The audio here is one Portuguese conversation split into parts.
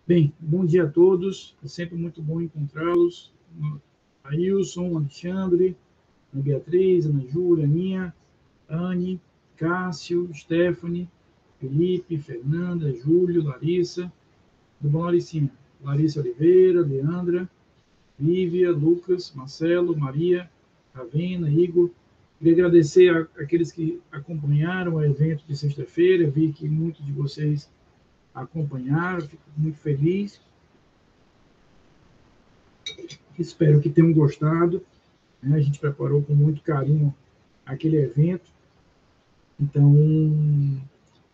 Bem, bom dia a todos. É sempre muito bom encontrá-los. Ailson, Alexandre, Ana Beatriz, Ana Júlia, Aninha, Anne, Cássio, Stephanie, Felipe, Fernanda, Júlio, Larissa. Tudo bom, Laricinha? Larissa Oliveira, Leandra, Lívia, Lucas, Marcelo, Maria, Ravena, Igor. Queria agradecer àqueles que acompanharam o evento de sexta-feira. Vi que muitos de vocês acompanharam, fico muito feliz. Espero que tenham gostado. Né? A gente preparou com muito carinho aquele evento. Então,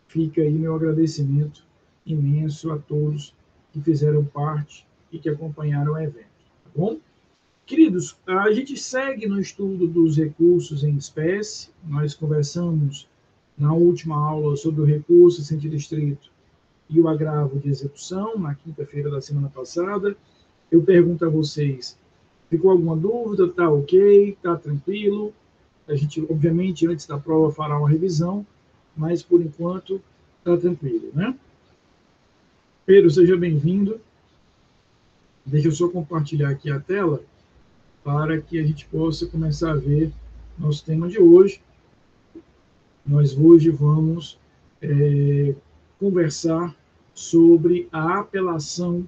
fica aí meu agradecimento imenso a todos que fizeram parte e que acompanharam o evento. Tá bom? Queridos, a gente segue no estudo dos recursos em espécie. Nós conversamos na última aula sobre o recurso sem distrito e o agravo de execução, na quinta-feira da semana passada. Eu pergunto a vocês, ficou alguma dúvida? Está ok? Está tranquilo? A gente, obviamente, antes da prova fará uma revisão, mas, por enquanto, está tranquilo, né? Pedro, seja bem-vindo. Deixa eu só compartilhar aqui a tela para que a gente possa começar a ver nosso tema de hoje. Nós hoje vamos conversar sobre a apelação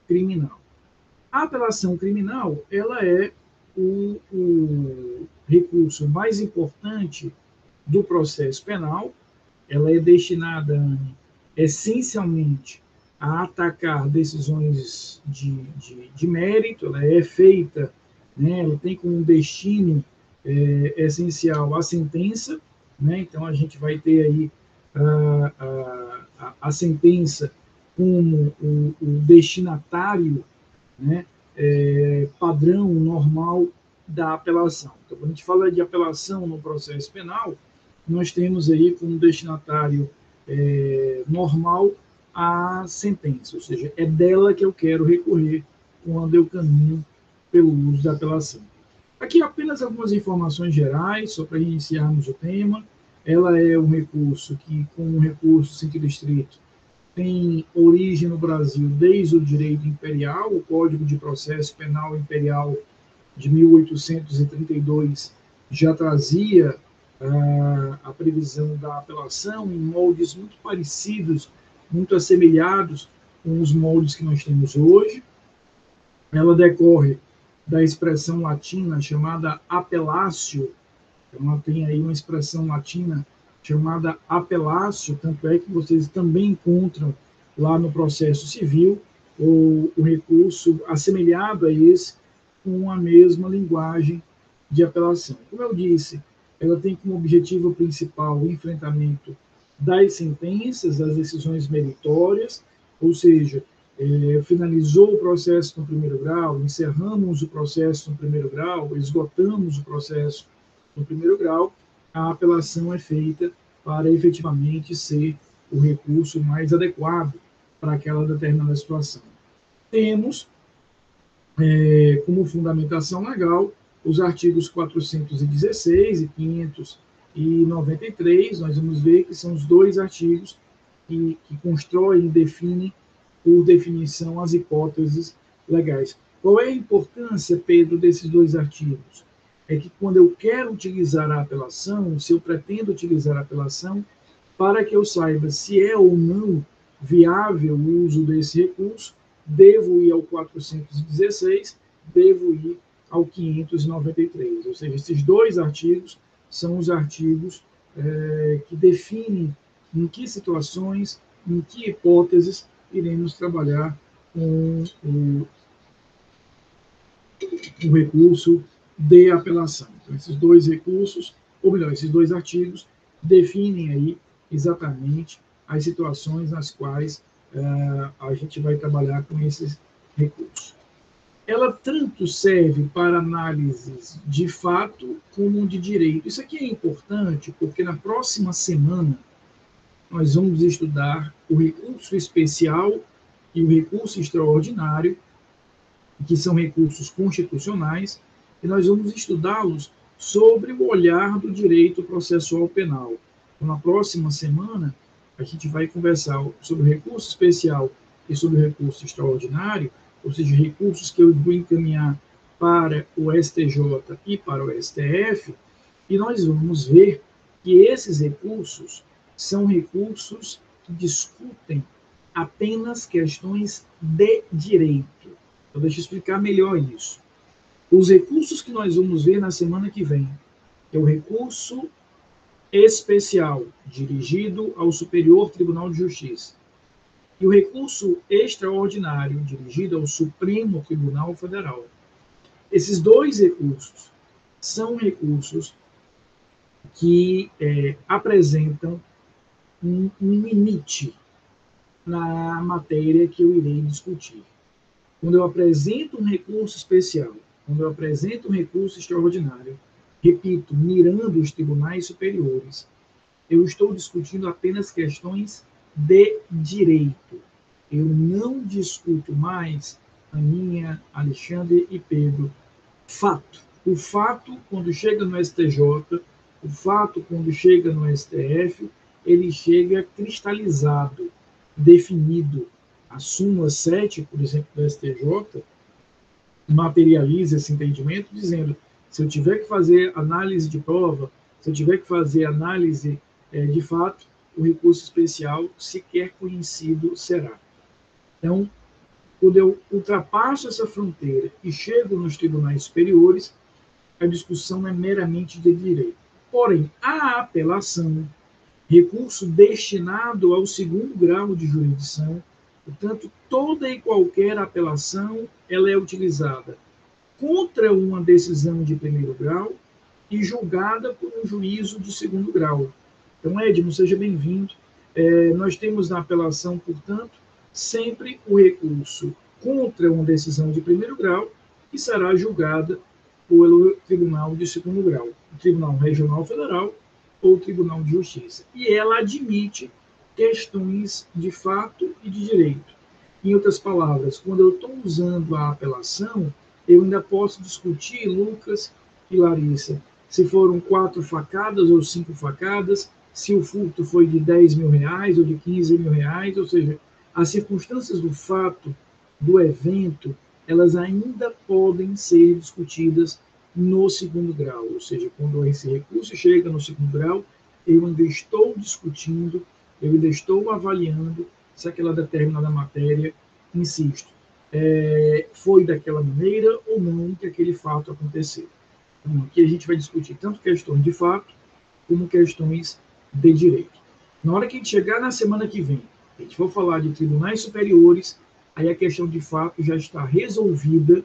criminal. A apelação criminal, ela é o recurso mais importante do processo penal. Ela é destinada, essencialmente, a atacar decisões de mérito. Ela é feita, né, ela tem como destino essencial a sentença, né? Então, a gente vai ter aí a sentença como o destinatário, né, padrão normal da apelação. Então, quando a gente fala de apelação no processo penal, nós temos aí como destinatário normal a sentença, ou seja, é dela que eu quero recorrer quando eu caminho pelo uso da apelação. Aqui apenas algumas informações gerais, só para iniciarmos o tema. Ela é um recurso que, como um recurso sentido estrito, tem origem no Brasil desde o direito imperial. O Código de Processo Penal Imperial de 1832 já trazia a previsão da apelação em moldes muito parecidos, muito assemelhados com os moldes que nós temos hoje. Ela decorre da expressão latina chamada appelatio. Então, ela tem aí uma expressão latina chamada appelatio, tanto é que vocês também encontram lá no processo civil o recurso assemelhado a esse, com a mesma linguagem de apelação. Como eu disse, ela tem como objetivo principal o enfrentamento das sentenças, das decisões meritórias, ou seja, finalizou o processo no primeiro grau, encerramos o processo no primeiro grau, esgotamos o processo no primeiro grau, a apelação é feita para efetivamente ser o recurso mais adequado para aquela determinada situação. Temos como fundamentação legal os artigos 416 e 593. Nós vamos ver que são os dois artigos que constroem e definem, por definição, as hipóteses legais. Qual é a importância, Pedro, desses dois artigos? É que quando eu quero utilizar a apelação, se eu pretendo utilizar a apelação, para que eu saiba se é ou não viável o uso desse recurso, devo ir ao 416, devo ir ao 593. Ou seja, esses dois artigos são os artigos que definem em que situações, em que hipóteses iremos trabalhar com o recurso de apelação. Então, esses dois recursos, ou melhor, esses dois artigos, definem aí exatamente as situações nas quais a gente vai trabalhar com esses recursos. Ela tanto serve para análises de fato como de direito. Isso aqui é importante porque na próxima semana nós vamos estudar o recurso especial e o recurso extraordinário, que são recursos constitucionais, e nós vamos estudá-los sobre o olhar do direito processual penal. Então, na próxima semana, a gente vai conversar sobre o recurso especial e sobre o recurso extraordinário, ou seja, recursos que eu vou encaminhar para o STJ e para o STF, e nós vamos ver que esses recursos são recursos que discutem apenas questões de direito. Então, deixa eu explicar melhor isso. Os recursos que nós vamos ver na semana que vem é o recurso especial, dirigido ao Superior Tribunal de Justiça, e o recurso extraordinário, dirigido ao Supremo Tribunal Federal. Esses dois recursos são recursos que apresentam um limite na matéria que eu irei discutir. Quando eu apresento um recurso especial, quando eu apresento um recurso extraordinário, repito, mirando os tribunais superiores, eu estou discutindo apenas questões de direito. Eu não discuto mais, Aninha, Alexandre e Pedro, fato. O fato, quando chega no STJ, o fato, quando chega no STF, ele chega cristalizado, definido. A súmula 7, por exemplo, do STJ, materializa esse entendimento, dizendo: se eu tiver que fazer análise de prova, se eu tiver que fazer análise de fato, o recurso especial sequer conhecido será. Então, quando eu ultrapasso essa fronteira e chego nos tribunais superiores, a discussão é meramente de direito. Porém, a apelação, recurso destinado ao segundo grau de jurisdição, portanto, toda e qualquer apelação, ela é utilizada contra uma decisão de primeiro grau e julgada por um juízo de segundo grau. Então, Edmo, seja bem-vindo. Nós temos na apelação, portanto, sempre o recurso contra uma decisão de primeiro grau que será julgada pelo Tribunal de segundo grau, o Tribunal Regional Federal ou o Tribunal de Justiça. E ela admite questões de fato e de direito. Em outras palavras, quando eu estou usando a apelação, eu ainda posso discutir, Lucas e Larissa, se foram 4 facadas ou 5 facadas, se o furto foi de 10 mil reais ou de 15 mil reais, ou seja, as circunstâncias do fato, do evento, elas ainda podem ser discutidas no segundo grau, ou seja, quando esse recurso chega no segundo grau, eu ainda estou discutindo, eu ainda estou avaliando se aquela determinada matéria, insisto, foi daquela maneira ou não que aquele fato aconteceu. Então, aqui a gente vai discutir tanto questões de fato como questões de direito. Na hora que a gente chegar na semana que vem, a gente for falar de tribunais superiores, aí a questão de fato já está resolvida.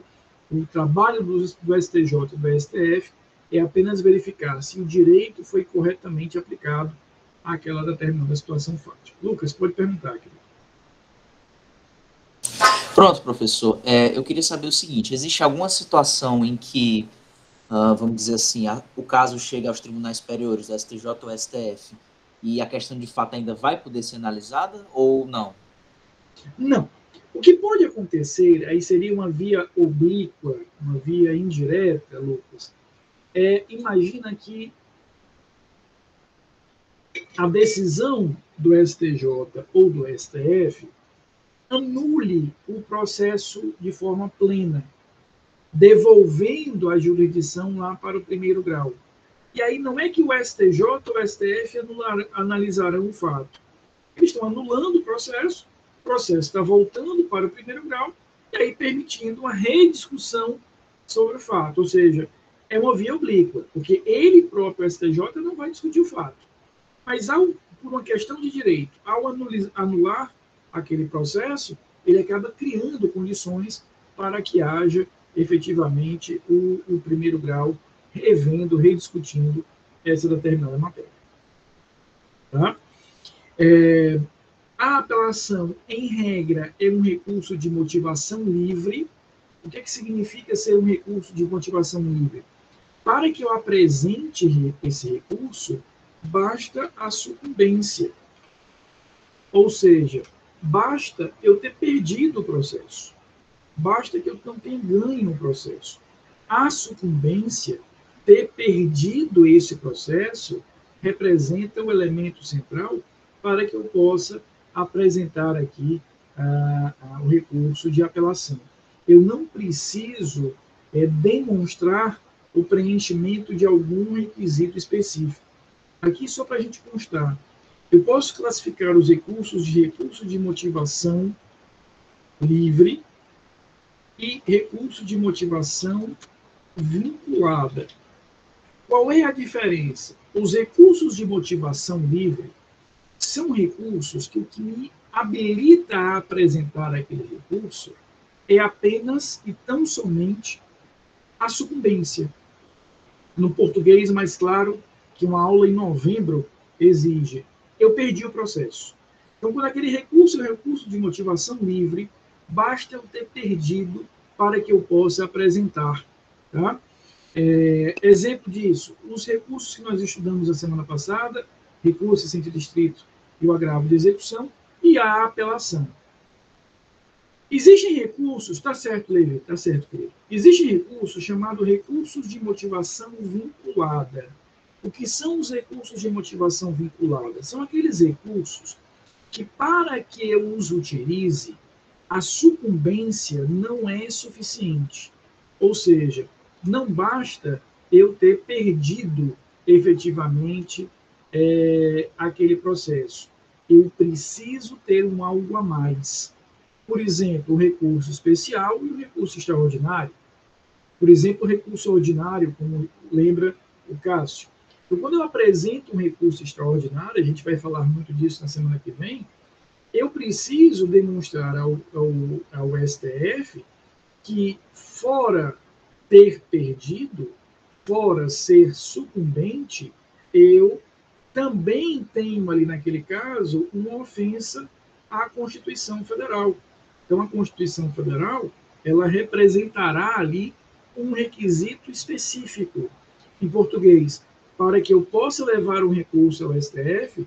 O trabalho do STJ e do STF é apenas verificar se o direito foi corretamente aplicado àquela determinada situação fática. Lucas, pode perguntar aqui. Pronto, professor. Eu queria saber o seguinte: existe alguma situação em que, vamos dizer assim, o caso chega aos tribunais superiores, STJ ou STF, e a questão de fato ainda vai poder ser analisada ou não? Não. O que pode acontecer, aí seria uma via oblíqua, uma via indireta, Lucas, imagina que a decisão do STJ ou do STF anule o processo de forma plena, devolvendo a jurisdição lá para o primeiro grau. E aí não é que o STJ ou o STF analisarão o fato. Eles estão anulando o processo está voltando para o primeiro grau, e aí permitindo uma rediscussão sobre o fato. Ou seja, é uma via oblíqua, porque ele próprio, o STJ, não vai discutir o fato. Mas, por uma questão de direito, ao anular aquele processo, ele acaba criando condições para que haja efetivamente o primeiro grau revendo, rediscutindo essa determinada matéria. Tá? A apelação, em regra, é um recurso de motivação livre. O que significa ser um recurso de motivação livre? Para que eu apresente esse recurso, basta a sucumbência. Ou seja, basta eu ter perdido o processo. Basta que eu não tenha ganho o processo. A sucumbência, ter perdido esse processo, representa o elemento central para que eu possa apresentar aqui o recurso de apelação. Eu não preciso demonstrar o preenchimento de algum requisito específico. Aqui, só para a gente constar, eu posso classificar os recursos de recurso de motivação livre e recurso de motivação vinculada. Qual é a diferença? Os recursos de motivação livre são recursos que o que me habilita a apresentar aquele recurso é apenas e tão somente a sucumbência. No português, mais claro, que uma aula em novembro exige. Eu perdi o processo. Então, quando aquele recurso é um recurso de motivação livre, basta eu ter perdido para que eu possa apresentar. Tá? Exemplo disso, os recursos que nós estudamos a semana passada, recurso em sentido estrito e o agravo de execução, e a apelação. Existem recursos, está certo, Levi, está certo, querido. Existem recursos chamados recursos de motivação vinculada. O que são os recursos de motivação vinculada? São aqueles recursos que, para que eu os utilize, a sucumbência não é suficiente. Ou seja, não basta eu ter perdido efetivamente aquele processo. Eu preciso ter um algo a mais. Por exemplo, o recurso especial e o recurso extraordinário. Por exemplo, o recurso ordinário, como lembra o Cássio. Então, quando eu apresento um recurso extraordinário, a gente vai falar muito disso na semana que vem, eu preciso demonstrar ao STF que, fora ter perdido, fora ser sucumbente, eu também tenho ali, naquele caso, uma ofensa à Constituição Federal. Então, a Constituição Federal, ela representará ali um requisito específico. Em português, para que eu possa levar um recurso ao STF,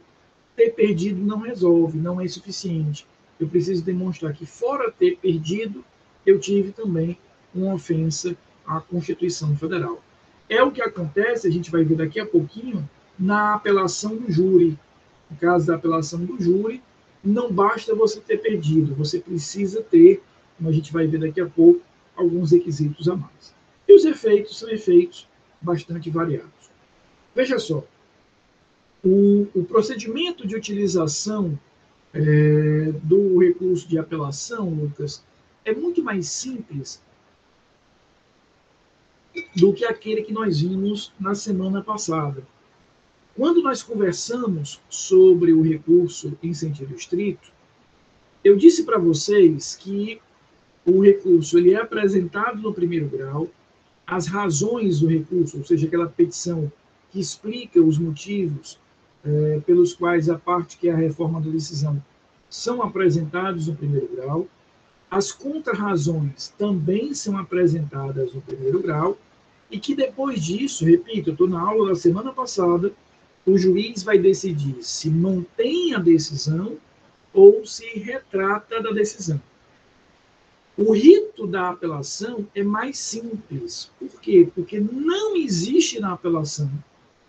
ter perdido não resolve, não é suficiente. Eu preciso demonstrar que, fora ter perdido, eu tive também uma ofensa à Constituição Federal. É o que acontece, a gente vai ver daqui a pouquinho, na apelação do júri. No caso da apelação do júri, não basta você ter perdido, você precisa ter, como a gente vai ver daqui a pouco, alguns requisitos a mais. E os efeitos são efeitos bastante variados. Veja só, o procedimento de utilização do recurso de apelação, Lucas, é muito mais simples do que aquele que nós vimos na semana passada. Quando nós conversamos sobre o recurso em sentido estrito, eu disse para vocês que o recurso ele é apresentado no primeiro grau, as razões do recurso, ou seja, aquela petição que explica os motivos pelos quais a parte que é a reforma da decisão são apresentados no primeiro grau, as contrarrazões também são apresentadas no primeiro grau, e que depois disso, repito, eu estou na aula da semana passada, o juiz vai decidir se mantém a decisão ou se retrata da decisão. O rito da apelação é mais simples. Por quê? Porque não existe na apelação,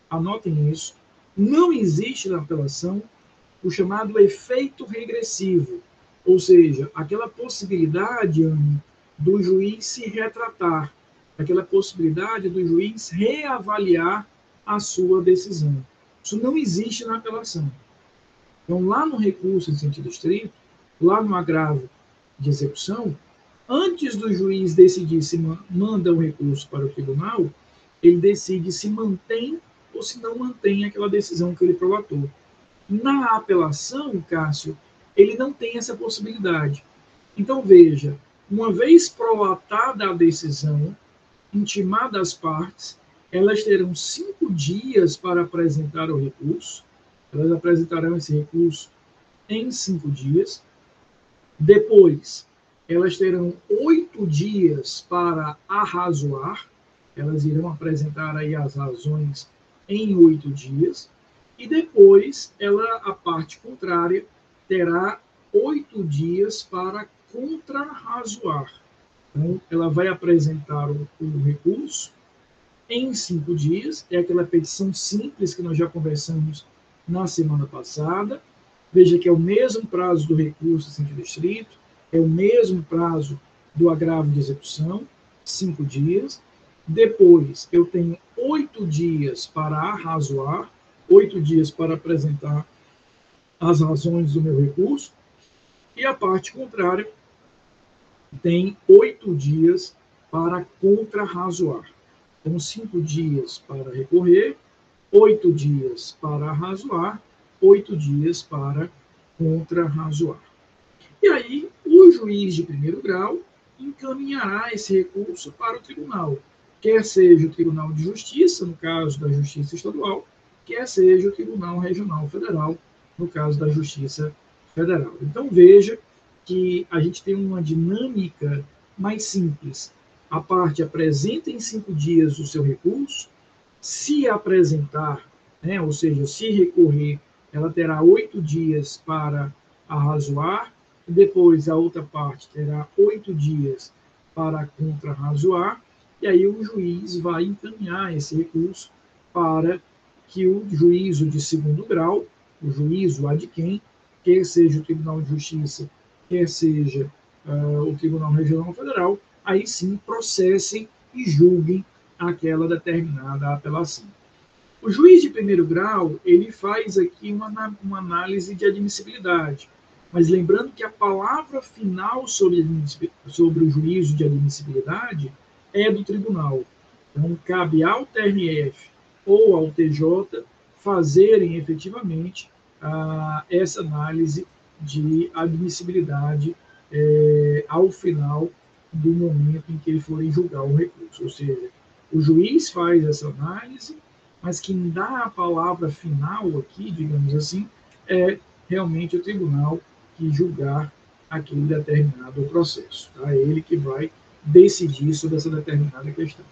anotem isso, não existe na apelação o chamado efeito regressivo, ou seja, aquela possibilidade, Anne, do juiz se retratar, aquela possibilidade do juiz reavaliar a sua decisão. Isso não existe na apelação. Então, lá no recurso em sentido estrito, lá no agravo de execução, antes do juiz decidir se manda o recurso para o tribunal, ele decide se mantém ou se não mantém aquela decisão que ele prolatou. Na apelação, Cássio, ele não tem essa possibilidade. Então, veja, uma vez prolatada a decisão, intimada as partes, elas terão 5 dias para apresentar o recurso. Elas apresentarão esse recurso em 5 dias. Depois, elas terão 8 dias para arrazoar. Elas irão apresentar aí as razões em 8 dias. E depois, a parte contrária, terá 8 dias para contrarrazoar. Então, ela vai apresentar o recurso em 5 dias, é aquela petição simples que nós já conversamos na semana passada, Veja que é o mesmo prazo do recurso sem restrito, é o mesmo prazo do agravo de execução, 5 dias. Depois, eu tenho 8 dias para arrazoar, 8 dias para apresentar as razões do meu recurso, e a parte contrária tem 8 dias para contra-razoar. Então, 5 dias para recorrer, 8 dias para arrazoar, 8 dias para contra-razoar. E aí, o juiz de primeiro grau encaminhará esse recurso para o tribunal, quer seja o Tribunal de Justiça, no caso da Justiça Estadual, quer seja o Tribunal Regional Federal, no caso da Justiça Federal. Então, veja que a gente tem uma dinâmica mais simples. A parte apresenta em 5 dias o seu recurso, se apresentar, né, ou seja, se recorrer, ela terá 8 dias para arrazoar, depois a outra parte terá 8 dias para contra-razoar, e aí o juiz vai encaminhar esse recurso para que o juízo de segundo grau, o juízo ad quem, quer seja o Tribunal de Justiça, quer seja o Tribunal Regional Federal, aí sim processem e julguem aquela determinada apelação. O juiz de primeiro grau, ele faz aqui uma análise de admissibilidade, mas lembrando que a palavra final sobre o juízo de admissibilidade é do tribunal. Então, cabe ao TRF ou ao TJ fazerem efetivamente essa análise de admissibilidade ao final do momento em que eles forem julgar o recurso. Ou seja, o juiz faz essa análise, mas quem dá a palavra final aqui, digamos assim, é realmente o tribunal que julgar aquele determinado processo. Tá? É ele que vai decidir sobre essa determinada questão.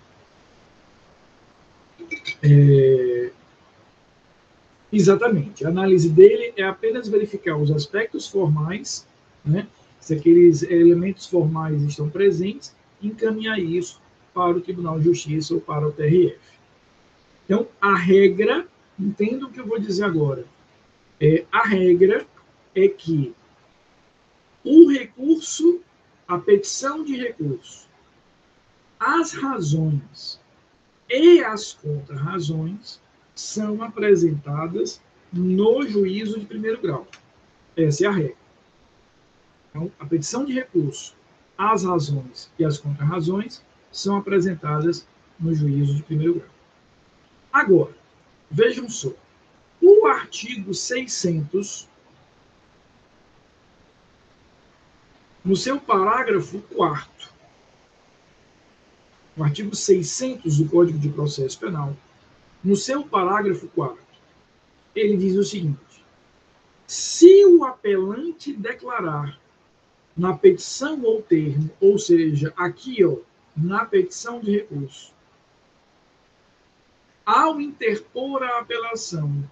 Exatamente. A análise dele é apenas verificar os aspectos formais, né, se aqueles elementos formais estão presentes, encaminhar isso para o Tribunal de Justiça ou para o TRF. Então, a regra, entenda o que eu vou dizer agora, a regra é que o recurso, a petição de recurso, as razões e as contra-razões são apresentadas no juízo de primeiro grau. Essa é a regra. Então, a petição de recurso, as razões e as contra-razões são apresentadas no juízo de primeiro grau. Agora, vejam só, o artigo 600, no seu parágrafo 4º, o artigo 600 do Código de Processo Penal, no seu parágrafo 4º, ele diz o seguinte: se o apelante declarar na petição ou termo, ou seja, aqui, na petição de recurso, ao interpor a apelação,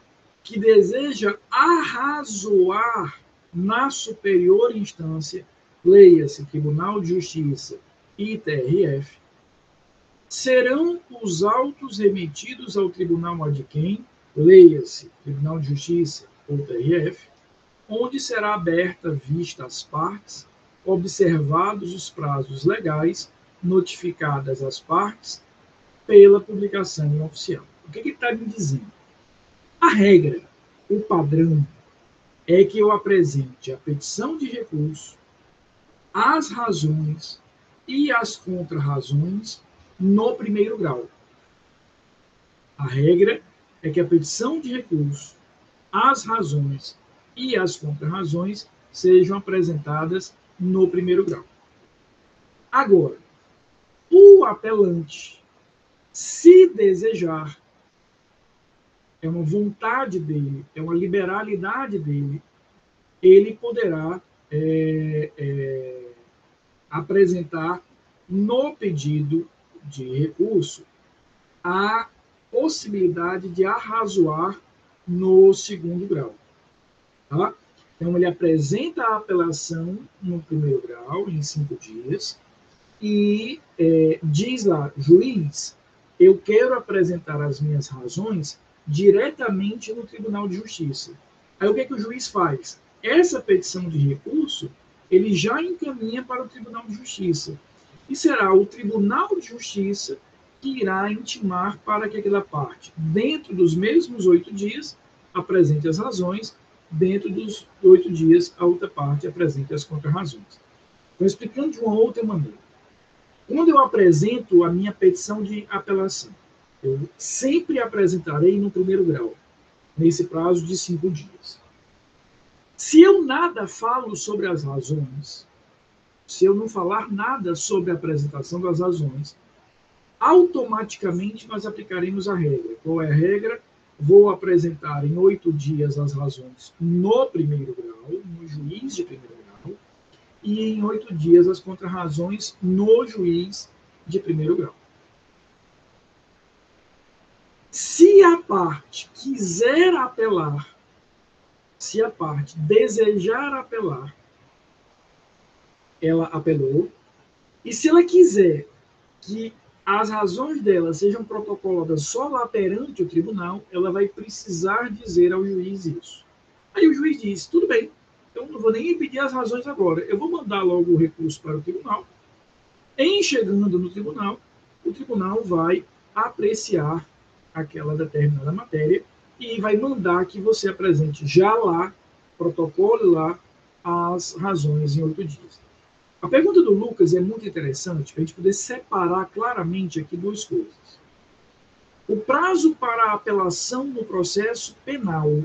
que deseja arrazoar na superior instância, leia-se Tribunal de Justiça e TRF, serão os autos remetidos ao tribunal ad quem, leia-se Tribunal de Justiça ou TRF, onde será aberta vista às partes, observados os prazos legais, notificadas as partes pela publicação oficial. O que ele está me dizendo? A regra, o padrão, é que eu apresente a petição de recurso, as razões e as contra-razões no primeiro grau. A regra é que a petição de recurso, as razões e as contra-razões sejam apresentadas no primeiro grau. Agora, o apelante, se desejar, é uma vontade dele, é uma liberalidade dele, ele poderá apresentar no pedido de recurso a possibilidade de arrazoar no segundo grau. Tá? Então, ele apresenta a apelação no primeiro grau, em 5 dias, e diz lá, juiz, eu quero apresentar as minhas razões diretamente no Tribunal de Justiça. Aí o que é que o juiz faz? Essa petição de recurso, ele já encaminha para o Tribunal de Justiça. E será o Tribunal de Justiça que irá intimar para que aquela parte, dentro dos mesmos 8 dias, apresente as razões, dentro dos 8 dias, a outra parte apresente as contrarrazões. Estou explicando de uma outra maneira. Quando eu apresento a minha petição de apelação, eu sempre apresentarei no primeiro grau, nesse prazo de 5 dias. Se eu nada falo sobre as razões, se eu não falar nada sobre a apresentação das razões, automaticamente nós aplicaremos a regra. Qual é a regra? Vou apresentar em 8 dias as razões no primeiro grau, no juiz de primeiro grau, e em 8 dias as contrarrazões no juiz de primeiro grau. Se a parte quiser apelar, se a parte desejar apelar, ela apelou, e se ela quiser que as razões dela sejam protocoladas só lá perante o tribunal, ela vai precisar dizer ao juiz isso. Aí o juiz diz, tudo bem, eu não vou nem pedir as razões agora, eu vou mandar logo o recurso para o tribunal. Em chegando no tribunal, o tribunal vai apreciar aquela determinada matéria e vai mandar que você apresente já lá, protocole lá, as razões em 8 dias. A pergunta do Lucas é muito interessante para a gente poder separar claramente aqui duas coisas. O prazo para a apelação no processo penal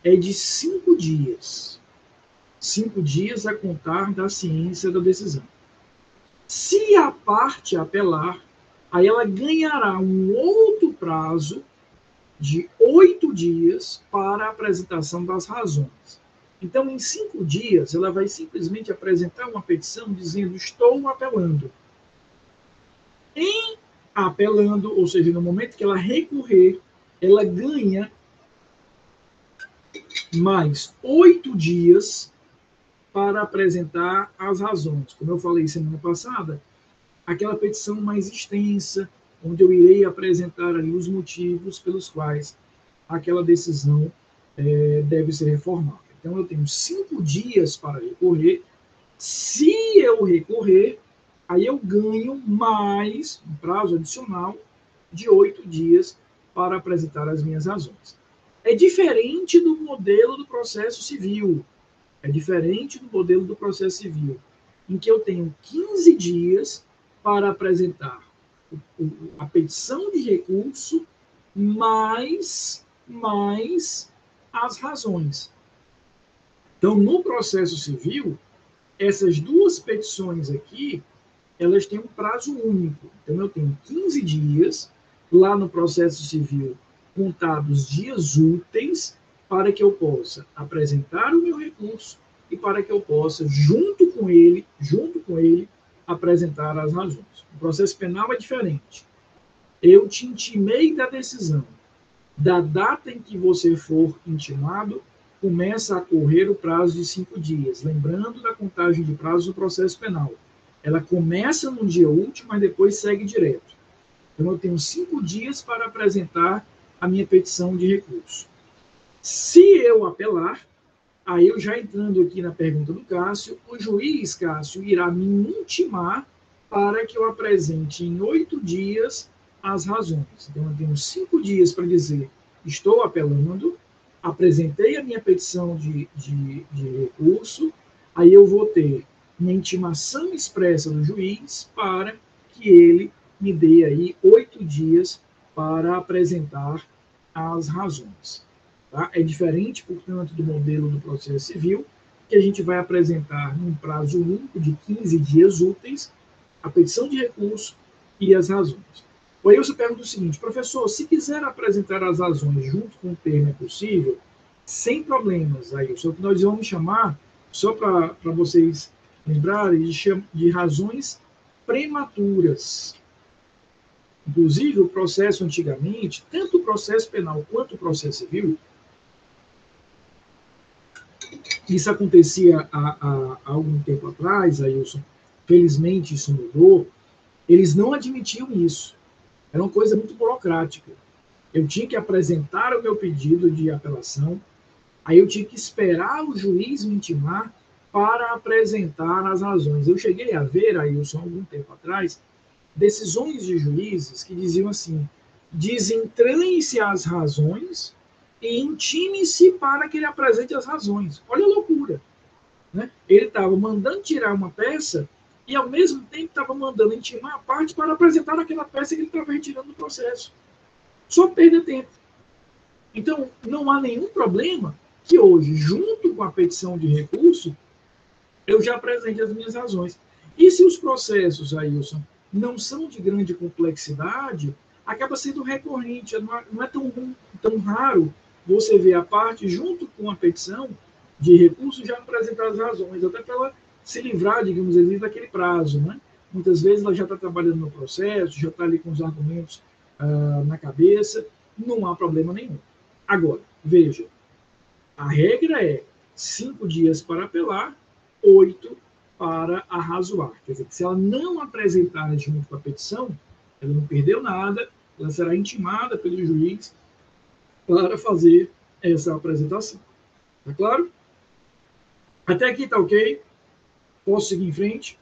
é de 5 dias. 5 dias a contar da ciência da decisão. Se a parte apelar, aí ela ganhará um outro prazo de 8 dias para a apresentação das razões. Então, em 5 dias, ela vai simplesmente apresentar uma petição dizendo estou apelando. Em apelando, ou seja, no momento que ela recorrer, ela ganha mais 8 dias para apresentar as razões. Como eu falei semana passada, aquela petição mais extensa, onde eu irei apresentar ali os motivos pelos quais aquela decisão deve ser reformada. Então, eu tenho 5 dias para recorrer. Se eu recorrer, aí eu ganho mais um prazo adicional de 8 dias para apresentar as minhas razões. É diferente do modelo do processo civil. É diferente do modelo do processo civil, em que eu tenho 15 dias para apresentar a petição de recurso mais as razões. Então, no processo civil, essas duas petições aqui, elas têm um prazo único. Então, eu tenho 15 dias, lá no processo civil, contados dias úteis, para que eu possa apresentar o meu recurso e para que eu possa, junto com ele, apresentar as razões. O processo penal é diferente. Eu te intimei da decisão. Da data em que você for intimado, começa a correr o prazo de 5 dias. Lembrando da contagem de prazos do processo penal. Ela começa no dia útil, mas depois segue direto. Então, eu tenho 5 dias para apresentar a minha petição de recurso. Se eu apelar, aí eu já entrando aqui na pergunta do Cássio, o juiz, Cássio, irá me intimar para que eu apresente em 8 dias as razões. Então, eu tenho 5 dias para dizer, estou apelando, apresentei a minha petição de recurso, aí eu vou ter uma intimação expressa do juiz para que ele me dê aí 8 dias para apresentar as razões. Tá? É diferente, portanto, do modelo do processo civil, que a gente vai apresentar num prazo único de 15 dias úteis a petição de recurso e as razões. O Ailson pergunta o seguinte, professor, se quiser apresentar as razões junto com o termo é possível, sem problemas, Ailson. O que nós vamos chamar, só para vocês lembrarem, de razões prematuras. Inclusive, o processo antigamente, tanto o processo penal quanto o processo civil, isso acontecia há algum tempo atrás, Ailson, felizmente isso mudou, eles não admitiam isso. Era uma coisa muito burocrática. Eu tinha que apresentar o meu pedido de apelação, Aí eu tinha que esperar o juiz me intimar para apresentar as razões. Eu cheguei a ver, Ailson, algum tempo atrás, decisões de juízes que diziam assim: desentranhe-se as razões e intime-se para que ele apresente as razões. Olha a loucura. Né? Ele estava mandando tirar uma peça e, ao mesmo tempo, estava mandando intimar a parte para apresentar aquela peça que ele estava retirando do processo. Só perda tempo. Então, não há nenhum problema que hoje, junto com a petição de recurso, eu já apresente as minhas razões. E se os processos, Ailson, não são de grande complexidade, acaba sendo recorrente. Não é tão raro você ver a parte, junto com a petição de recurso, já apresentar as razões, até para ela se livrar, digamos assim, daquele prazo. Né? Muitas vezes ela já está trabalhando no processo, já está ali com os argumentos na cabeça, não há problema nenhum. Agora, veja, a regra é 5 dias para apelar, 8 para arrazoar. Quer dizer, que se ela não apresentar junto com a petição, ela não perdeu nada, ela será intimada pelo juiz para fazer essa apresentação. Tá claro? Até aqui tá ok? Posso seguir em frente?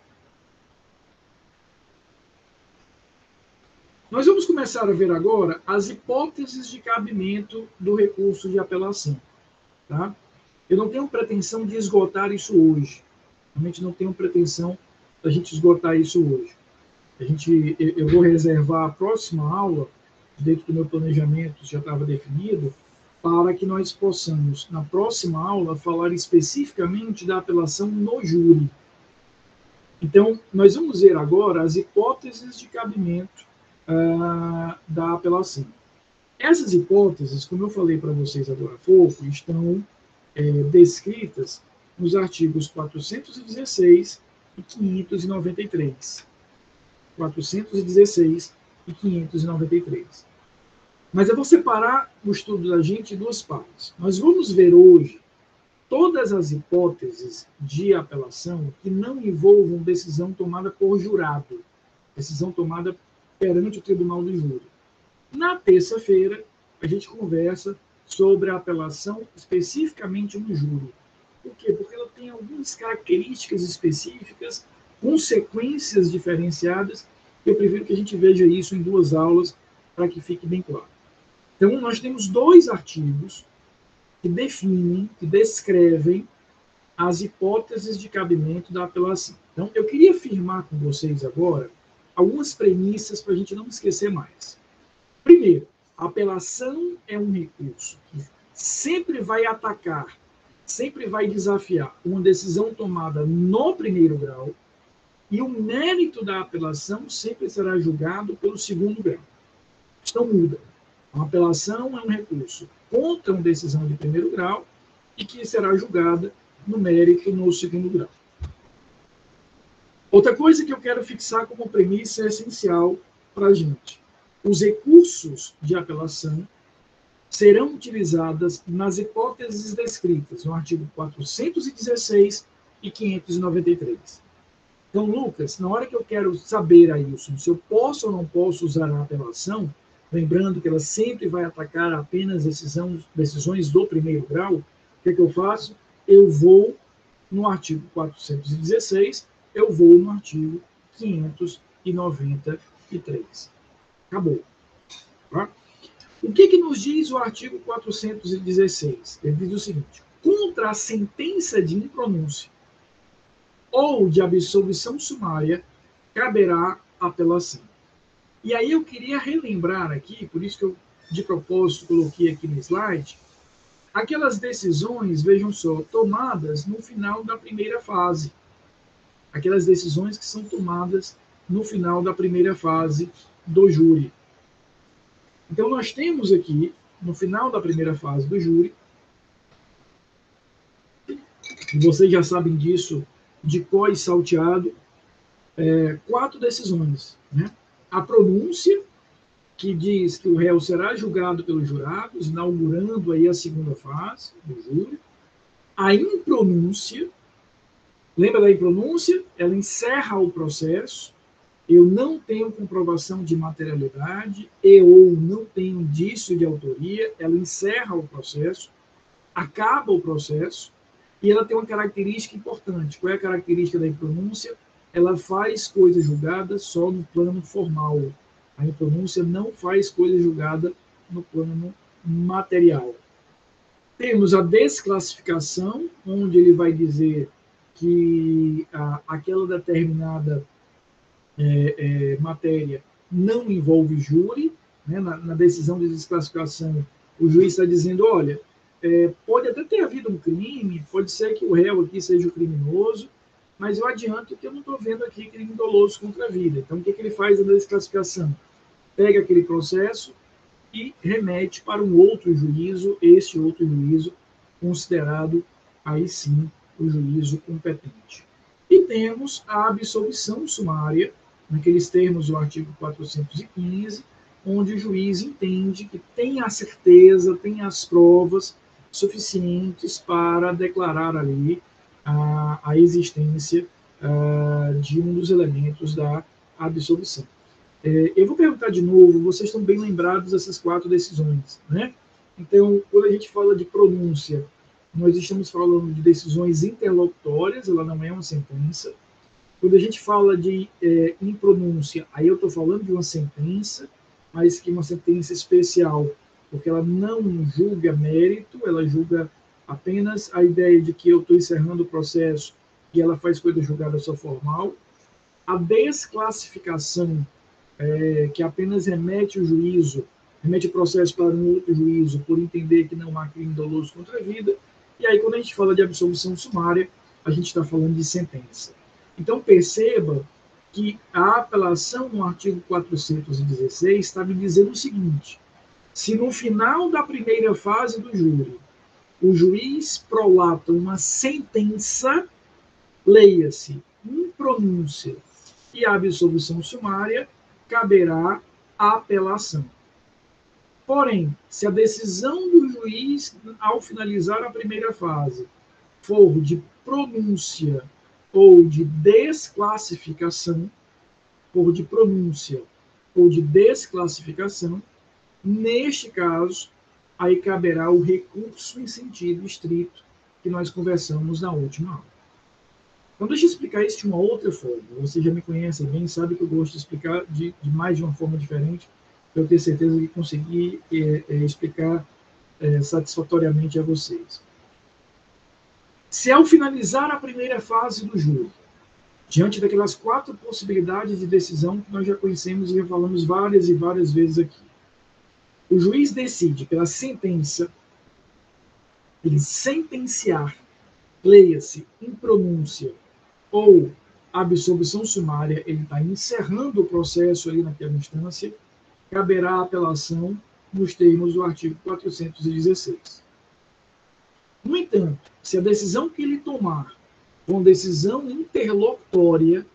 Nós vamos começar a ver agora as hipóteses de cabimento do recurso de apelação. Tá? Eu não tenho pretensão de esgotar isso hoje. Realmente não tenho pretensão da gente esgotar isso hoje. Eu vou reservar a próxima aula, dentro do meu planejamento, já estava definido, para que nós possamos, na próxima aula, falar especificamente da apelação no júri. Então, nós vamos ver agora as hipóteses de cabimento da apelação. Essas hipóteses, como eu falei para vocês agora há pouco, estão descritas nos artigos 416 e 593. 416 e 593. Mas eu vou separar o estudo da gente em duas partes. Nós vamos ver hoje todas as hipóteses de apelação que não envolvam decisão tomada por jurado, decisão tomada perante o tribunal do júri. Na terça-feira, a gente conversa sobre a apelação especificamente no júri. Por quê? Porque ela tem algumas características específicas, consequências diferenciadas, eu prefiro que a gente veja isso em duas aulas para que fique bem claro. Então, nós temos 2 artigos que definem, que descrevem as hipóteses de cabimento da apelação. Então, eu queria afirmar com vocês agora algumas premissas para a gente não esquecer mais. Primeiro, a apelação é um recurso que sempre vai atacar, sempre vai desafiar uma decisão tomada no primeiro grau, e o mérito da apelação sempre será julgado pelo segundo grau. Isso não muda. A apelação é um recurso contra uma decisão de primeiro grau e que será julgada no mérito no segundo grau. Outra coisa que eu quero fixar como premissa essencial para a gente. Os recursos de apelação serão utilizados nas hipóteses descritas no artigo 416 e 593. Então, Lucas, na hora que eu quero saber, Ailson, se eu posso ou não posso usar a apelação, lembrando que ela sempre vai atacar apenas decisões do primeiro grau, o que eu faço? Eu vou no artigo 416, eu vou no artigo 593. Acabou. Tá? O que nos diz o artigo 416? Ele diz o seguinte: contra a sentença de impronúncia ou de absolvição sumária, caberá apelação. E aí eu queria relembrar aqui, por isso que eu, de propósito, coloquei aqui no slide, aquelas decisões, vejam só, tomadas no final da primeira fase. Aquelas decisões que são tomadas no final da primeira fase do júri. Então, nós temos aqui, no final da primeira fase do júri, e vocês já sabem disso, de cor e salteado, 4 decisões. Né? A pronúncia, que diz que o réu será julgado pelos jurados, inaugurando aí a segunda fase do júri. A impronúncia, lembra da impronúncia? Ela encerra o processo. Eu não tenho comprovação de materialidade ou não tenho indício de autoria, ela encerra o processo. acaba o processo, e ela tem uma característica importante. Qual é a característica da impronúncia? Ela faz coisa julgada só no plano formal. A impronúncia não faz coisa julgada no plano material. Temos a desclassificação, onde ele vai dizer que aquela determinada matéria não envolve júri, né? Na decisão de desclassificação, o juiz está dizendo, olha, pode até ter havido um crime, pode ser que o réu aqui seja o criminoso, mas eu adianto que eu não estou vendo aqui crime doloso contra a vida. Então, o que ele faz na desclassificação? Pega aquele processo e remete para um outro juízo, esse outro juízo considerado, aí sim, o juízo competente. E temos a absolvição sumária, naqueles termos do artigo 415, onde o juiz entende que tem a certeza, tem as provas suficientes para declarar ali a existência de um dos elementos da absolvição. Eu vou perguntar de novo, vocês estão bem lembrados dessas 4 decisões, né? Então, quando a gente fala de pronúncia, nós estamos falando de decisões interlocutórias, ela não é uma sentença. Quando a gente fala de impronúncia, aí eu estou falando de uma sentença, mas que é uma sentença especial, porque ela não julga mérito, ela julga apenas a ideia de que eu estou encerrando o processo e ela faz coisa julgada só formal. A desclassificação, que apenas remete o processo para um outro juízo por entender que não há crime doloso contra a vida. E aí, quando a gente fala de absolvição sumária, a gente está falando de sentença. Então, perceba que a apelação no artigo 416 está me dizendo o seguinte: se no final da primeira fase do júri o juiz prolata uma sentença, leia-se, impronúncia e a absolvição sumária, caberá a apelação. Porém, se a decisão do juiz, ao finalizar a primeira fase, for de pronúncia ou de desclassificação, neste caso, aí caberá o recurso em sentido estrito que nós conversamos na última aula. Então, deixa eu explicar isso de uma outra forma. Você já me conhece bem, sabe que eu gosto de explicar de mais de uma forma diferente, para eu ter certeza que consegui explicar satisfatoriamente a vocês. Se ao finalizar a primeira fase do júri, diante daquelas 4 possibilidades de decisão que nós já conhecemos e já falamos várias e várias vezes aqui, o juiz decide pela sentença, ele sentenciar, leia-se, impronúncia ou absolvição sumária, ele está encerrando o processo ali naquela instância, caberá a apelação nos termos do artigo 416. No entanto, se a decisão que ele tomar for uma decisão interlocutória,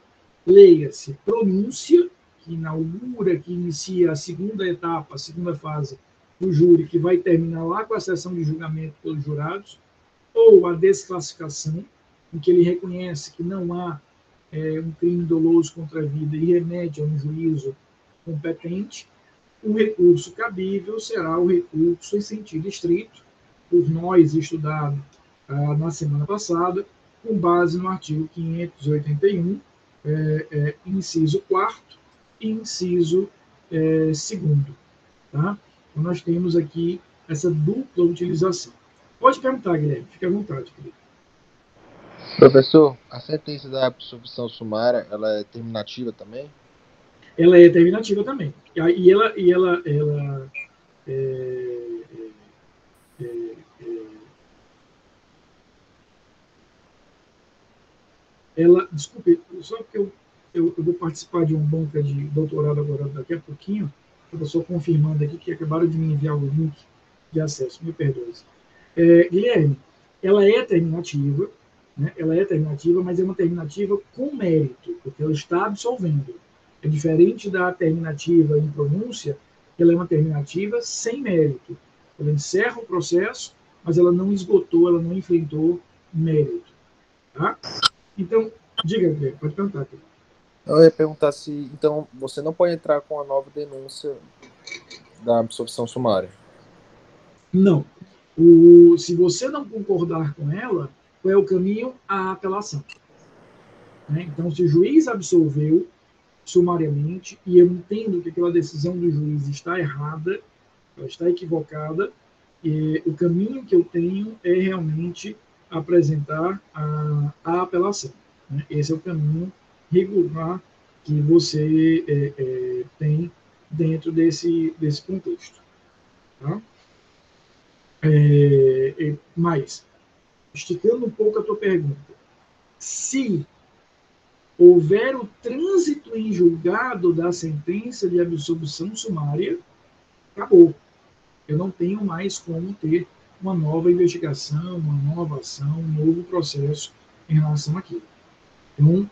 leia-se, pronúncia, que inaugura, que inicia a segunda etapa, a segunda fase do júri, que vai terminar lá com a sessão de julgamento pelos jurados, ou a desclassificação, em que ele reconhece que não há um crime doloso contra a vida e remete a um juízo competente, o recurso cabível será o recurso em sentido estrito, por nós estudado na semana passada, com base no artigo 581, inciso 4º e inciso 2º. Tá? Então, nós temos aqui essa dupla utilização. Pode perguntar, Guilherme, fique à vontade, querido. Professor, a sentença da absolvição sumária, ela é terminativa também? Ela é terminativa também. E ela, desculpe, só porque eu vou participar de uma banca de doutorado agora daqui a pouquinho, eu estou só confirmando aqui que acabaram de me enviar o link de acesso, me perdoe. Guilherme, ela é terminativa, né? Ela é terminativa, mas é uma terminativa com mérito, porque ela está absolvendo. É diferente da terminativa em pronúncia, ela é uma terminativa sem mérito. Ela encerra o processo, mas ela não esgotou, ela não enfrentou mérito. Tá? Então, diga, Guilherme, pode perguntar aqui. Eu ia perguntar se, então, você não pode entrar com a nova denúncia da absolvição sumária. Não. Se você não concordar com ela, qual é o caminho? A apelação. Né? Então, se o juiz absolveu sumariamente, e eu entendo que aquela decisão do juiz está errada, ela está equivocada, e o caminho que eu tenho é realmente apresentar a apelação. Né? Esse é o caminho regular que você tem dentro desse contexto. Tá? Mas, esticando um pouco a tua pergunta, se houver o trânsito em julgado da sentença de absolvição sumária, acabou. Eu não tenho mais como ter uma nova investigação, uma nova ação, um novo processo em relação àquilo. Então,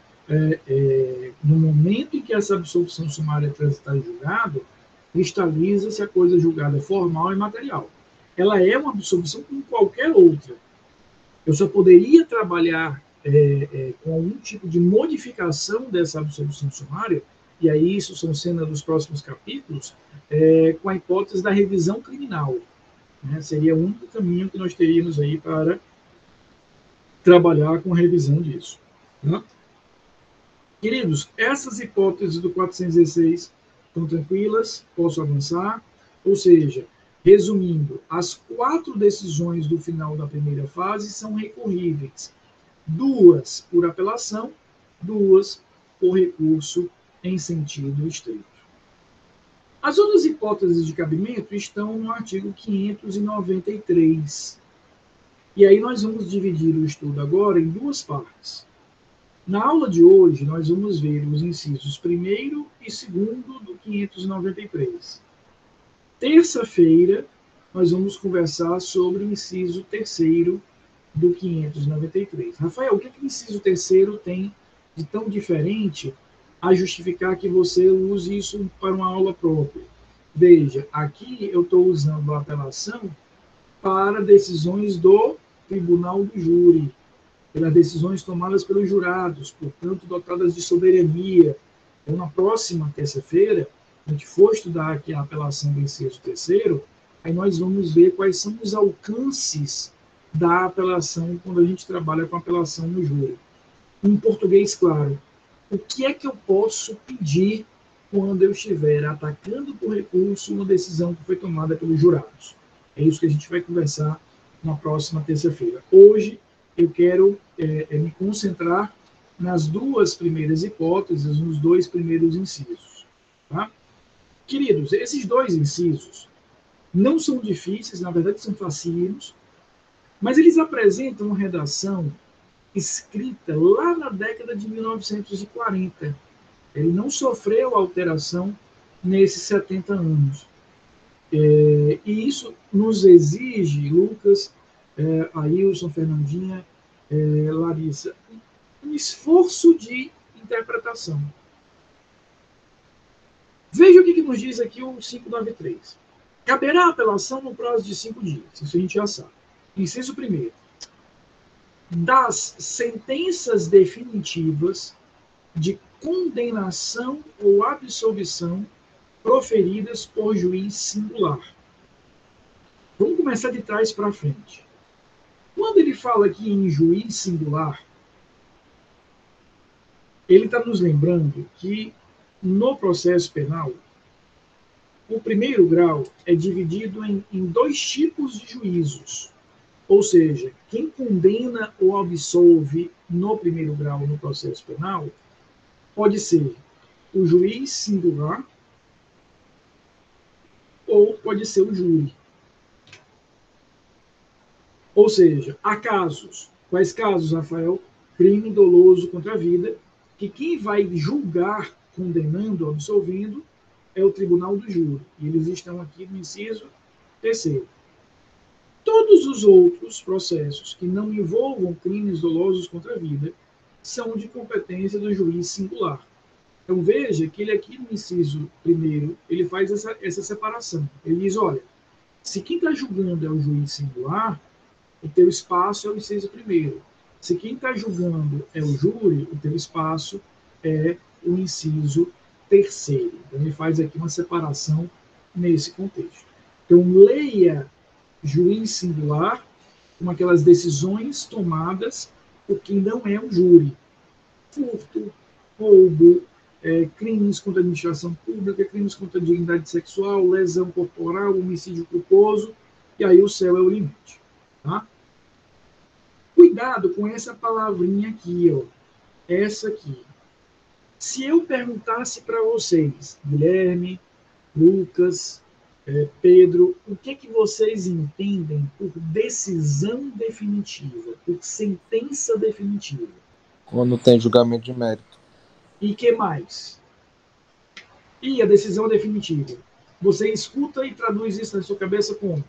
no momento em que essa absolvição sumária transitar em julgado, cristaliza-se a coisa julgada formal e material. Ela é uma absolvição como qualquer outra. Eu só poderia trabalhar com algum tipo de modificação dessa absolvição sumária, e aí isso são cenas dos próximos capítulos, com a hipótese da revisão criminal. Né? Seria o único caminho que nós teríamos aí para trabalhar com a revisão disso. Né? Queridos, essas hipóteses do 416 estão tranquilas, posso avançar, ou seja, resumindo, as 4 decisões do final da primeira fase são recorríveis. 2 por apelação, 2 por recurso em sentido estrito. As outras hipóteses de cabimento estão no artigo 593. E aí nós vamos dividir o estudo agora em 2 partes. Na aula de hoje, nós vamos ver os incisos 1º e 2º do 593. Terça-feira, nós vamos conversar sobre o inciso 3º do 593. Rafael, o que o inciso 3º tem de tão diferente a justificar que você use isso para uma aula própria? Veja, aqui eu estou usando a apelação para decisões do tribunal do júri, pelas decisões tomadas pelos jurados, portanto, dotadas de soberania. Então, na próxima terça-feira, a gente for estudar aqui a apelação do inciso 3º, aí nós vamos ver quais são os alcances da apelação quando a gente trabalha com apelação no júri. Em português, claro, o que é que eu posso pedir quando eu estiver atacando por recurso uma decisão que foi tomada pelos jurados? É isso que a gente vai conversar na próxima terça-feira. Hoje, eu quero me concentrar nas 2 primeiras hipóteses, nos 2 primeiros incisos. Tá? Queridos, esses 2 incisos não são difíceis, na verdade são facílimos, mas eles apresentam uma redação escrita lá na década de 1940. Ele não sofreu alteração nesses 70 anos. E isso nos exige, Lucas, Ailson, Fernandinha, Larissa, um esforço de interpretação. Veja o que nos diz aqui o 593. Caberá apelação no prazo de 5 dias, isso a gente já sabe. Inciso 1º. Das sentenças definitivas de condenação ou absolvição proferidas por juiz singular. Vamos começar de trás para frente. Quando ele fala aqui em juiz singular, ele está nos lembrando que no processo penal, o primeiro grau é dividido em 2 tipos de juízos. Ou seja, quem condena ou absolve no primeiro grau no processo penal pode ser o juiz singular ou pode ser o júri. Ou seja, há casos. Quais casos, Rafael? Crime doloso contra a vida, que quem vai julgar, condenando ou absolvendo é o tribunal do júri. E eles estão aqui no inciso 3º. Todos os outros processos que não envolvam crimes dolosos contra a vida são de competência do juiz singular. Então veja que ele aqui no inciso 1º, ele faz essa separação. Ele diz, olha, se quem está julgando é o juiz singular, o teu espaço é o inciso 1º. Se quem está julgando é o júri, o teu espaço é o inciso 3º. Então ele faz aqui uma separação nesse contexto. Então leia juiz singular, como aquelas decisões tomadas por quem não é um júri. Furto, roubo, crimes contra a administração pública, crimes contra a dignidade sexual, lesão corporal, homicídio culposo, e aí o céu é o limite. Tá? Cuidado com essa palavrinha aqui, ó, essa aqui. Se eu perguntasse para vocês, Guilherme, Lucas, Pedro, o que vocês entendem por decisão definitiva, por sentença definitiva? Quando tem julgamento de mérito. E que mais? E a decisão definitiva? Você escuta e traduz isso na sua cabeça como?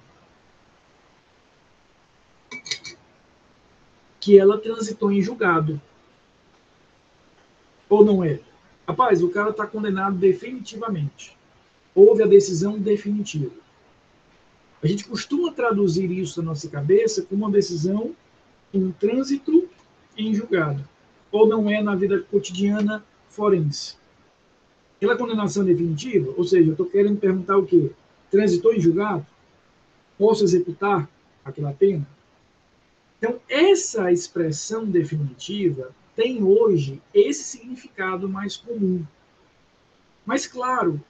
Que ela transitou em julgado. Ou não é? Rapaz, o cara está condenado definitivamente. Houve a decisão definitiva. A gente costuma traduzir isso na nossa cabeça como uma decisão, um trânsito em julgado. Ou não é na vida cotidiana forense. Aquela condenação definitiva, ou seja, eu estou querendo perguntar o quê? Transitou em julgado? Posso executar aquela pena? Então, essa expressão definitiva tem hoje esse significado mais comum. Mas, claro,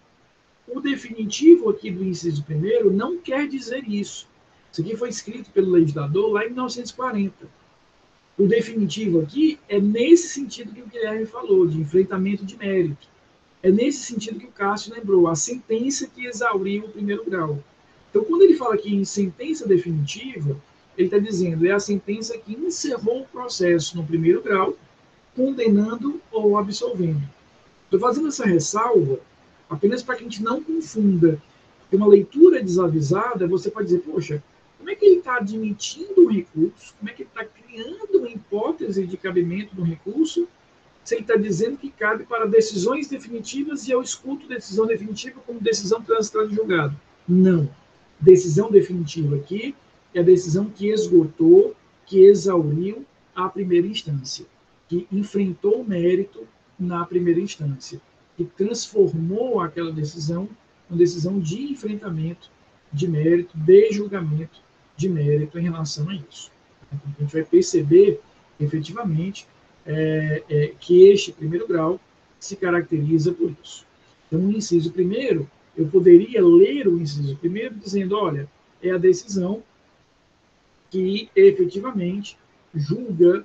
o definitivo aqui do inciso 1º não quer dizer isso. Isso aqui foi escrito pelo legislador lá em 1940. O definitivo aqui é nesse sentido que o Guilherme falou, de enfrentamento de mérito. É nesse sentido que o Cássio lembrou, a sentença que exauriu o 1º grau. Então, quando ele fala aqui em sentença definitiva, ele está dizendo, é a sentença que encerrou o processo no 1º grau, condenando ou absolvendo. Estou fazendo essa ressalva apenas para que a gente não confunda. Porque uma leitura desavisada, você pode dizer, poxa, como é que ele está admitindo um recurso? Como é que ele está criando uma hipótese de cabimento do recurso? Se ele está dizendo que cabe para decisões definitivas e eu escuto decisão definitiva como decisão transitada em julgado. Não. Decisão definitiva aqui é a decisão que esgotou, que exauriu a primeira instância, que enfrentou o mérito na primeira instância, que transformou aquela decisão uma decisão de enfrentamento de mérito, de julgamento de mérito em relação a isso. Então, a gente vai perceber, efetivamente, que este 1º grau se caracteriza por isso. Então, no inciso 1º, eu poderia ler o inciso 1º dizendo, olha, é a decisão que efetivamente julga,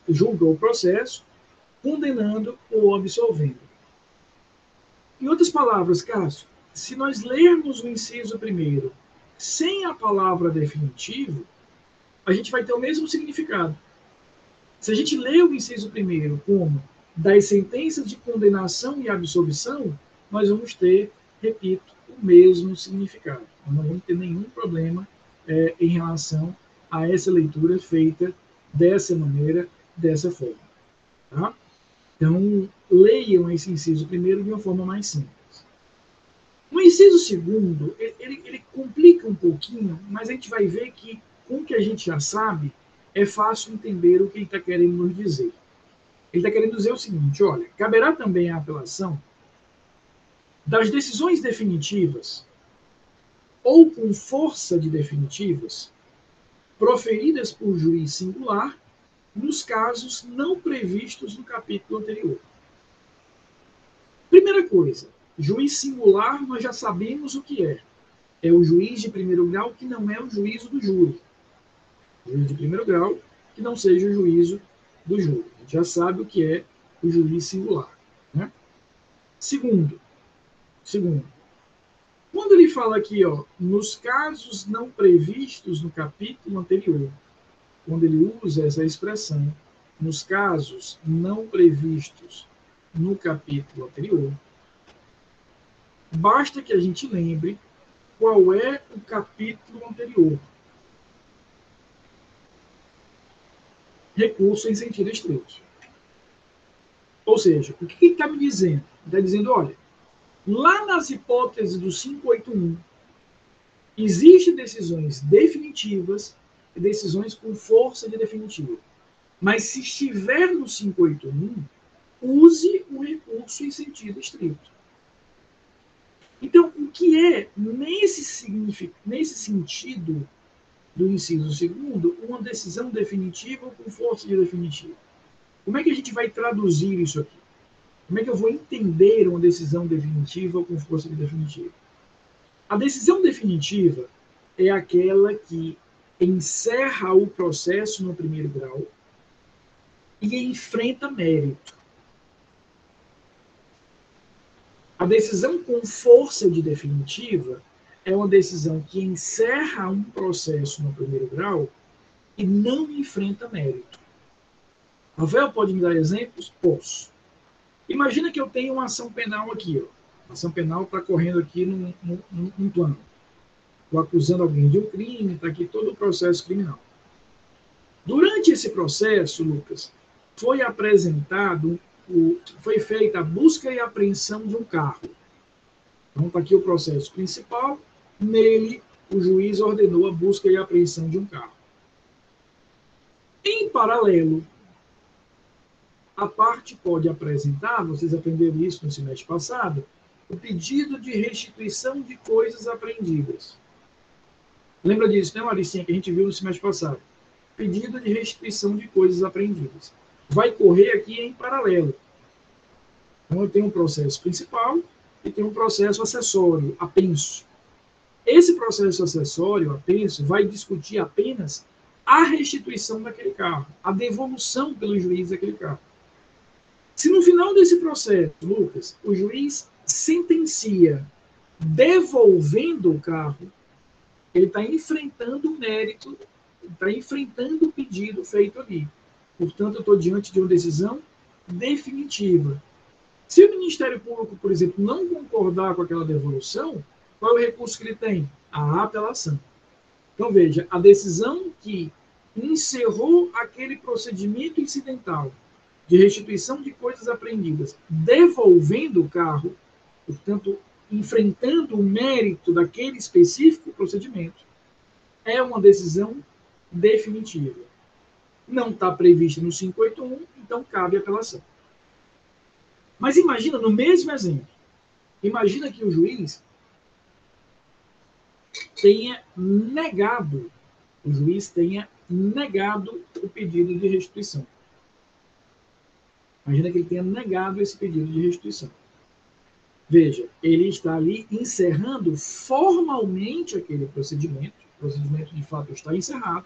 julga o processo, condenando ou absolvendo. Em outras palavras, Cássio, se nós lermos o inciso 1º sem a palavra definitivo, a gente vai ter o mesmo significado. Se a gente lê o inciso 1º como das sentenças de condenação e absolvição, nós vamos ter, repito, o mesmo significado. Nós não vamos ter nenhum problema em relação a essa leitura feita dessa maneira, dessa forma. Tá? Então, leiam esse inciso 1º de uma forma mais simples. O inciso 2º, ele complica um pouquinho, mas a gente vai ver que, com o que a gente já sabe, é fácil entender o que ele está querendo nos dizer. Ele está querendo dizer o seguinte, olha, caberá também a apelação das decisões definitivas ou com força de definitivas proferidas por juiz singular nos casos não previstos no capítulo anterior. Primeira coisa, juiz singular nós já sabemos o que é. É o juiz de 1º grau que não é o juízo do júri. Juiz de 1º grau que não seja o juízo do júri. A gente já sabe o que é o juiz singular. Né? Segundo, quando ele fala aqui, ó, nos casos não previstos no capítulo anterior, quando ele usa essa expressão, nos casos não previstos no capítulo anterior, basta que a gente lembre qual é o capítulo anterior. Recurso em sentido estrito. Ou seja, o que ele está me dizendo? Ele está dizendo, olha, lá nas hipóteses do 581, existem decisões definitivas e decisões com força de definitivo. Mas se estiver no 581, use o recurso em sentido estrito. Então, o que é, nesse sentido do inciso segundo, uma decisão definitiva com força de definitiva? Como é que a gente vai traduzir isso aqui? Como é que eu vou entender uma decisão definitiva com força de definitiva? A decisão definitiva é aquela que encerra o processo no primeiro grau e enfrenta mérito. A decisão com força de definitiva é uma decisão que encerra um processo no primeiro grau e não enfrenta mérito. Rafael, pode me dar exemplos? Posso. Imagina que eu tenho uma ação penal aqui. Ó. A ação penal está correndo aqui num plano. Estou acusando alguém de um crime, está aqui todo o processo criminal. Durante esse processo, Lucas, foi feita a busca e apreensão de um carro. Então, está aqui o processo principal. Nele, o juiz ordenou a busca e apreensão de um carro. Em paralelo, a parte pode apresentar, vocês aprenderam isso no semestre passado, o pedido de restituição de coisas apreendidas. Lembra disso, né, Maricinha, que a gente viu no semestre passado? Pedido de restituição de coisas apreendidas. Vai correr aqui em paralelo. Então, eu tenho um processo principal e tenho um processo acessório, apenso. Esse processo acessório, apenso, vai discutir apenas a restituição daquele carro, a devolução pelo juiz daquele carro. Se no final desse processo, Lucas, o juiz sentencia devolvendo o carro, ele está enfrentando o mérito, está enfrentando o pedido feito ali. Portanto, eu estou diante de uma decisão definitiva. Se o Ministério Público, por exemplo, não concordar com aquela devolução, qual é o recurso que ele tem? A apelação. Então, veja, a decisão que encerrou aquele procedimento incidental de restituição de coisas apreendidas, devolvendo o carro, portanto, enfrentando o mérito daquele específico procedimento, é uma decisão definitiva. Não está prevista no 581, então cabe apelação. Mas imagina, no mesmo exemplo, imagina que o juiz tenha negado o pedido de restituição. Imagina que ele tenha negado esse pedido de restituição. Veja, ele está ali encerrando formalmente aquele procedimento. O procedimento, de fato, está encerrado.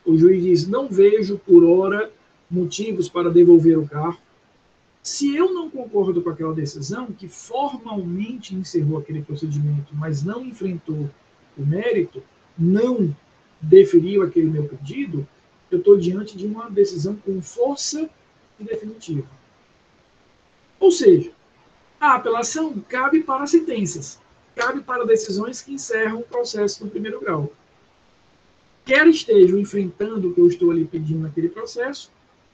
O juiz diz, não vejo, por hora, motivos para devolver o carro. Se eu não concordo com aquela decisão, que formalmente encerrou aquele procedimento, mas não enfrentou o mérito, não deferiu aquele meu pedido, eu estou diante de uma decisão com força e definitiva. Ou seja, a apelação cabe para sentenças, cabe para decisões que encerram o processo no primeiro grau. Quer estejam enfrentando o que eu estou ali pedindo naquele processo,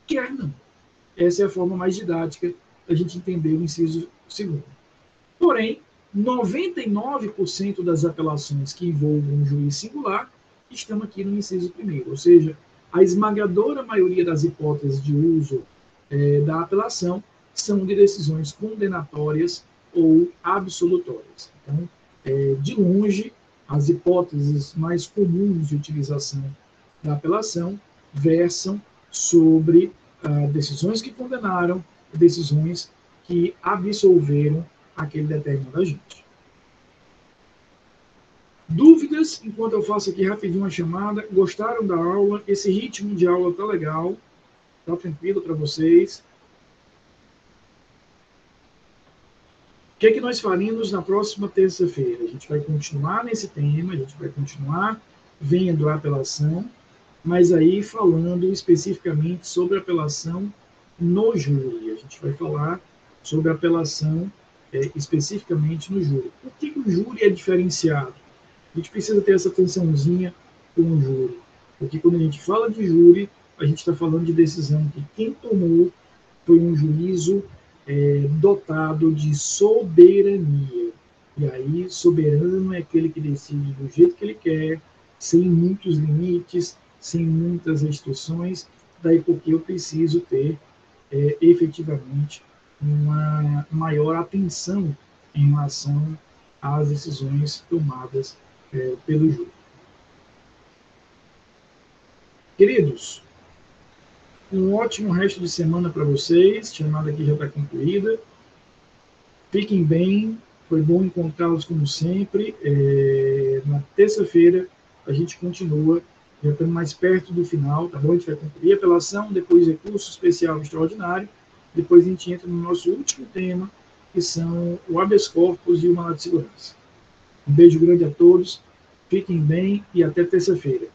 quer não. Essa é a forma mais didática da gente entender o inciso segundo. Porém, 99% das apelações que envolvam um juiz singular estão aqui no inciso primeiro, ou seja, a esmagadora maioria das hipóteses de uso da apelação são de decisões condenatórias ou absolutórias. Então, de longe, as hipóteses mais comuns de utilização da apelação versam sobre decisões que condenaram, decisões que absolveram aquele determinado agente. Dúvidas, enquanto eu faço aqui rapidinho uma chamada? Gostaram da aula? Esse ritmo de aula tá legal? Tá tranquilo para vocês? O que é que nós faremos na próxima terça-feira? A gente vai continuar nesse tema, a gente vai continuar vendo a apelação, mas aí falando especificamente sobre a apelação no júri. A gente vai falar sobre a apelação especificamente no júri. Por que o júri é diferenciado? A gente precisa ter essa atençãozinha com o júri. Porque quando a gente fala de júri, a gente está falando de decisão que quem tomou foi um juízo dotado de soberania. E aí, soberano é aquele que decide do jeito que ele quer, sem muitos limites, sem muitas restrições, daí porque eu preciso ter efetivamente uma maior atenção em relação às decisões tomadas pelo júri. Queridos, um ótimo resto de semana para vocês. A chamada aqui já está concluída. Fiquem bem. Foi bom encontrá-los como sempre. Na terça-feira a gente continua. Já estamos mais perto do final, tá bom? A gente vai concluir a apelação, depois recurso especial extraordinário. Depois a gente entra no nosso último tema, que são o habeas corpus e o mandado de segurança. Um beijo grande a todos. Fiquem bem e até terça-feira.